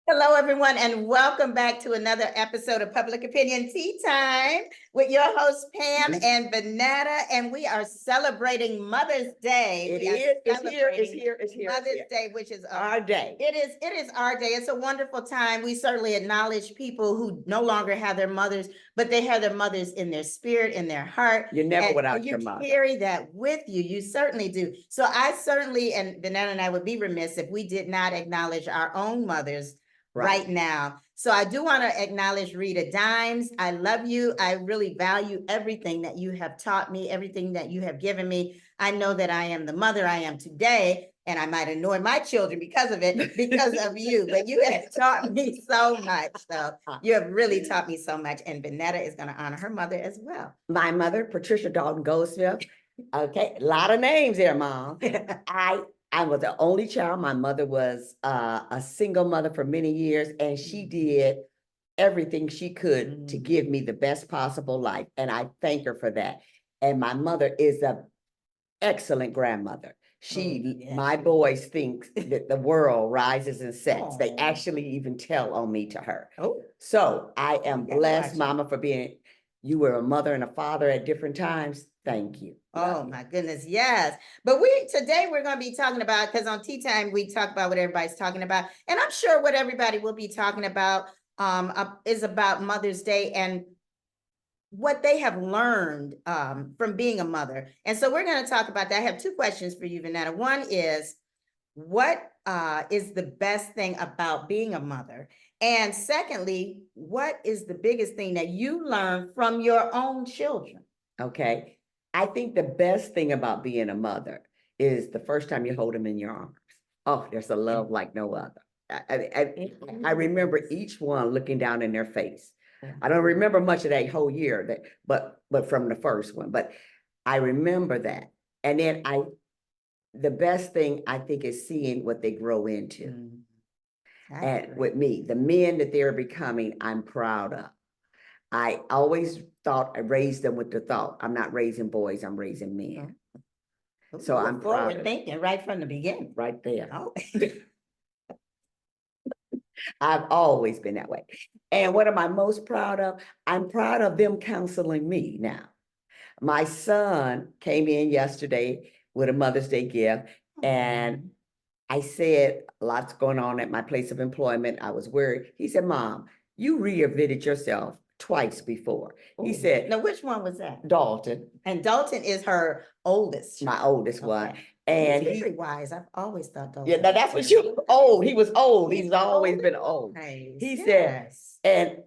Hello, everyone, and welcome back to another episode of Public Opinion Tea Time with your hosts, Pam and Vanetta, and we are celebrating Mother's Day. It's here. Mother's Day, which is our day. It is our day. It's a wonderful time. We certainly acknowledge people who no longer have their mothers, but they have their mothers in their spirit, in their heart. You're never without your mother. You carry that with you. You certainly do. So I certainly, and Vanetta and I would be remiss if we did not acknowledge our own mothers right now. So I do want to acknowledge Rita Dimes. I love you. I really value everything that you have taught me, everything that you have given me. I know that I am the mother I am today, and I might annoy my children because of it, because of you, but you have taught me so much. So you have really taught me so much, and Vanetta is going to honor her mother as well. My mother, Patricia Dalton Goldsmith. Okay, a lot of names there, Mom. I was the only child. My mother was a single mother for many years, and she did everything she could to give me the best possible life. And I thank her for that. And my mother is an excellent grandmother. My boys think that the world rises and sets. They actually even tell on me to her. So I am blessed, Mama, for being, you were a mother and a father at different times. Thank you. Oh my goodness, yes. But today we're going to be talking about, because on Tea Time we talk about what everybody's talking about, and I'm sure what everybody will be talking about is about Mother's Day and what they have learned from being a mother. And so we're going to talk about that. I have two questions for you, Vanetta. One is, what is the best thing about being a mother? And secondly, what is the biggest thing that you learned from your own children? Okay. I think the best thing about being a mother is the first time you hold them in your arms. Oh, there's a love like no other. I remember each one looking down in their face. I don't remember much of that whole year, but from the first one, but I remember that. And then the best thing I think is seeing what they grow into. And with me, the men that they're becoming, I'm proud of. I always thought I raised them with the thought, I'm not raising boys, I'm raising men. So I'm forward thinking right from the beginning. Right there. I've always been that way. And what am I most proud of? I'm proud of them counseling me now. My son came in yesterday with a Mother's Day gift, and I said, lots going on at my place of employment. I was worried. He said, Mom, you reinvented yourself twice before. He said, now which one was that? Dalton. And Dalton is her oldest. My oldest one. And he's very wise. I've always thought Dalton. Yeah, that's what old. He was old. He's always been old. Nice. He said, and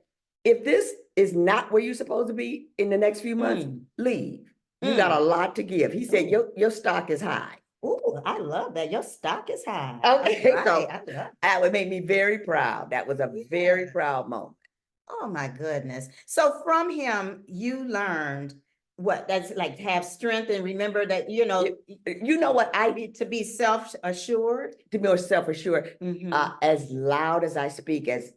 if this is not where you're supposed to be in the next few months, leave. You got a lot to give. He said, your stock is high. Oh, I love that. Your stock is high. Okay, so that would make me very proud. That was a very proud moment. Oh my goodness. So from him, you learned what that's like to have strength and remember that, you know what I need to be self-assured. To be more self-assured. As loud as I speak, as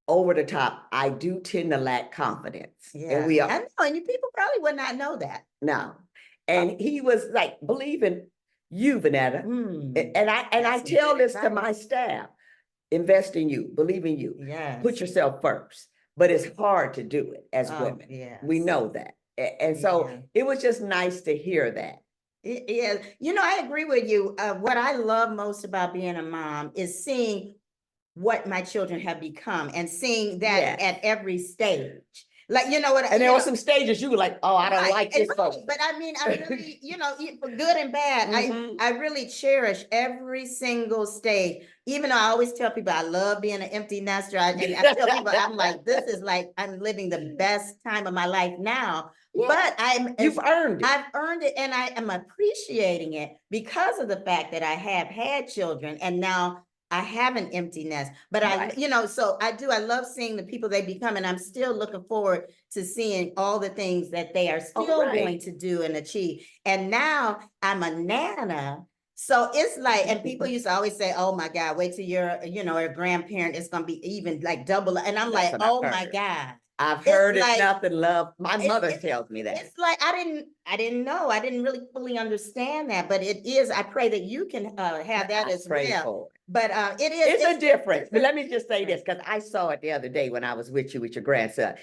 over the top, I do tend to lack confidence. Yeah. And we are. I know, and you people probably would not know that. No. And he was like, believe in you, Vanetta. And I tell this to my staff. Invest in you, believe in you. Yes. Put yourself first. But it's hard to do it as women. Yes. We know that. And so it was just nice to hear that. Yeah. You know, I agree with you. What I love most about being a mom is seeing what my children have become and seeing that at every stage. Like, you know what? And there were some stages you were like, oh, I don't like this. But I mean, I really, for good and bad, I really cherish every single stage. Even though I always tell people I love being an empty nester. And I tell people, I'm like, this is like, I'm living the best time of my life now. Yeah. But you've earned it. I've earned it, and I am appreciating it because of the fact that I have had children, and now I have an empty nest, but so I love seeing the people they become, and I'm still looking forward to seeing all the things that they are still going to do and achieve. And now I'm a nana. So it's like, and people used to always say, oh my God, wait till you're, a grandparent, it's going to be even like double. And I'm like, oh my God. I've It's heard it's like- nothing love. My mother it's- tells me that. It's like, I didn't know, I didn't really fully understand that, but it is, I pray that you can have that I as pray well. for it. But it is. It's a difference. But let me just say different. this, because I saw it the other day when I was with you with your grandson.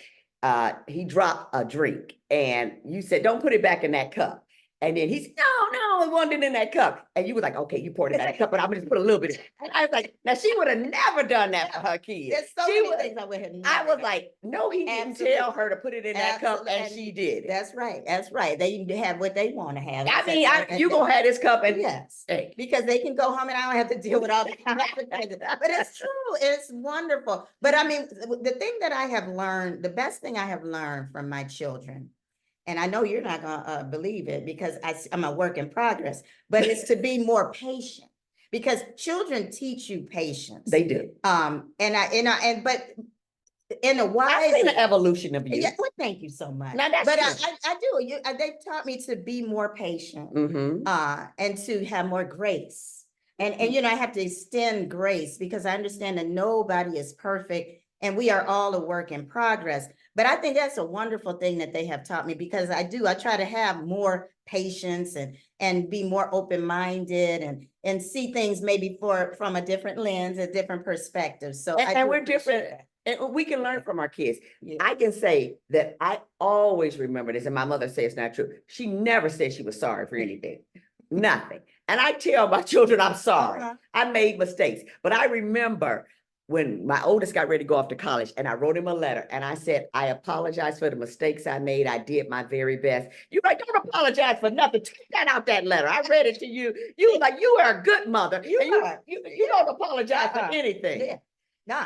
He dropped a drink and you said, don't put it back in that cup. And then he said, no, it wasn't in that cup. And you were like, okay, you poured it in that cup, but I'm gonna just put a little bit in. And I was like, now she would have never done that for her kids. There's so She many would- things I would have I never was done. like, no, he didn't Absolutely. tell her to put it in that cup, and Absolutely. she did. That's right. That's right. They have what they want to have. I mean, you gonna have this cup and yes, hey. because they can go home and I don't have to deal with all the consequences. But it's true. It's wonderful. But I mean, the thing that I have learned, the best thing I have learned from my children, and I know you're not gonna believe it because I'm a work in progress, but it's to be more patient because children teach you patience. They do. But in a wise. I've seen the evolution of you. Yeah, well, thank you so much. Now, that's but true. I do. They've taught me to be more patient, Mm-hmm. and to have more grace. And I have to extend grace because I understand that nobody is perfect and we are all a work in progress. But I think that's a wonderful thing that they have taught me because I try to have more patience and be more open-minded and see things maybe from a different lens, a different perspective. So And we're different. And we can learn from our kids. Yeah. I can say that I always remember this, and my mother says it's not true. She never said she was sorry for anything, nothing. And I tell my children I'm sorry. I made mistakes, but I remember when my oldest got ready to go off to college, and I wrote him a letter, and I said, I apologize for the mistakes I made. I did my very best. You're like, don't apologize for nothing. Take that out that letter. I read it to you. You were like, you are a good mother. You don't apologize for anything. Yeah. No.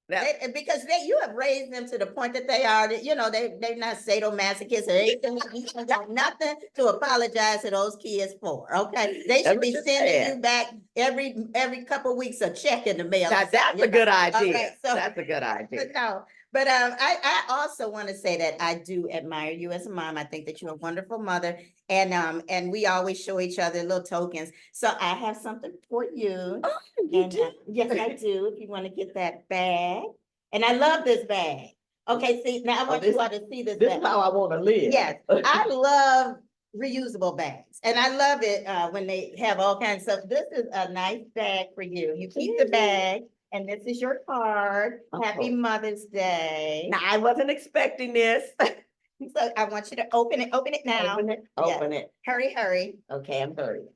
Now, Because you have raised them to the point that they are, they're not sadomasochists or anything. You ain't got nothing to apologize to those kids for. Okay, they should be sending you back every couple of weeks a check in the mail. that's a good idea. Right, so, that's a good idea. But I also want to say that I do admire you as a mom. I think that you're a wonderful mother, and we always show each other little tokens. So I have something for you. Oh, you do? Yes, I do. If you want to get that bag, and I love this bag. Okay, see now I want you all to see this. This bag. is how I want to live. Yes, I love reusable bags, and I love it when they have all kinds of stuff. This is a nice bag for you. You keep the bag. And this is your card. Happy Mother's Day. Now, I wasn't expecting this. So I want you to open it. Open it now. Open it. Hurry. Okay, I'm hurrying.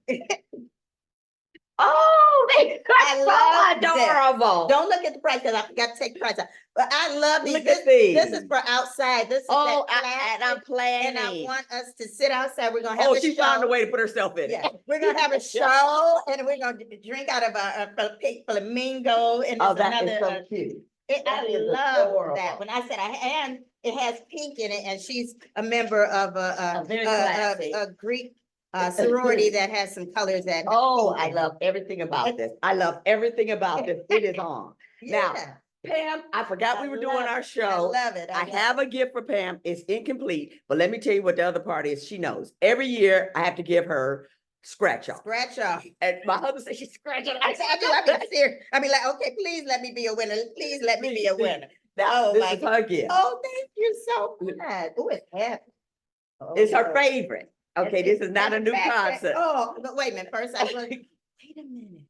Oh, that's so adorable. Don't look at the price because I forgot to take the price out. But I love these. Look at these. This is for outside. This is and that I'm planning. and I want us to sit outside. We're gonna have a she show. found a way to put herself in it. Yeah, we're gonna have a show and we're gonna drink out of a pink flamingo. And that is so cute. I love that. When I said and it has pink in it, and she's a member of a Greek sorority that has some colors that. Oh, I love everything about this. I love everything about this. It is on. Yeah. Now, Pam, I forgot we were doing our I show. love it. I have a gift for Pam. It's incomplete, but let me tell you what the other part is. She knows. Every year I have to give her scratch off. Scratch off. And my husband says she's scratching. I be serious. I be like, okay, please let me be a winner. Please let me be a winner. Now, this is her gift. Oh, thank you so much. Oh, it's heavy. It's her favorite. Okay, this is not a new concept. Oh, but wait a minute. First, wait a minute.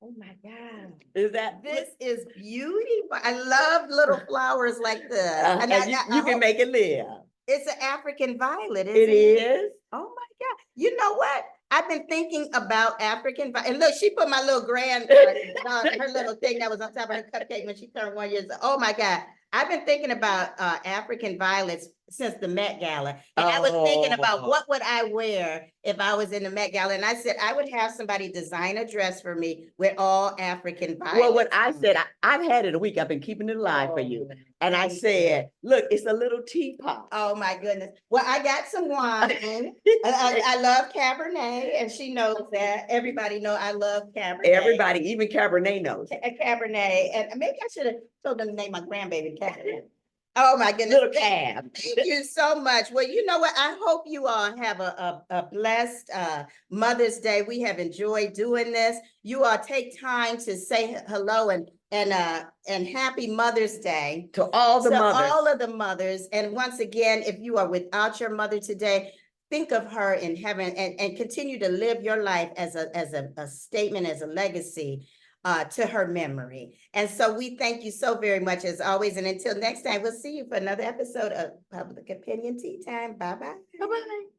Oh my God. Is that This is beautiful. I love little flowers like this. and you can make it live. It's an African violet, isn't It is. Oh my God. You know what? I've been thinking about African violet. And look, she put my little her little thing that was on top of her cupcake when she turned 1 year old. Oh my God. I've been thinking about African violets since the Met Gala. And I was thinking about what would I wear if I was in the Met Gala. And I said, I would have somebody design a dress for me with all African violets. Well, when I said, I've had it a week. I've been keeping it alive for you. And I said, look, it's a little teapot. Oh my goodness. Well, I got some wine. I love Cabernet, and she knows that. Everybody know I love Cabernet. Everybody, even Cabernet knows. Cabernet. And maybe I should have told them to name my grandbaby Cabernet. Oh my goodness. Little cab. Thank you so much. Well, you know what? I hope you all have a blessed Mother's Day. We have enjoyed doing this. You all take time to say hello and and happy Mother's Day To all the to mothers. all of the mothers. And once again, if you are without your mother today, think of her in heaven and continue to live your life as a statement, as a legacy to her memory. And so we thank you so very much as always. And until next time, we'll see you for another episode of Public Opinion Tea Time. Bye-bye. Bye-bye.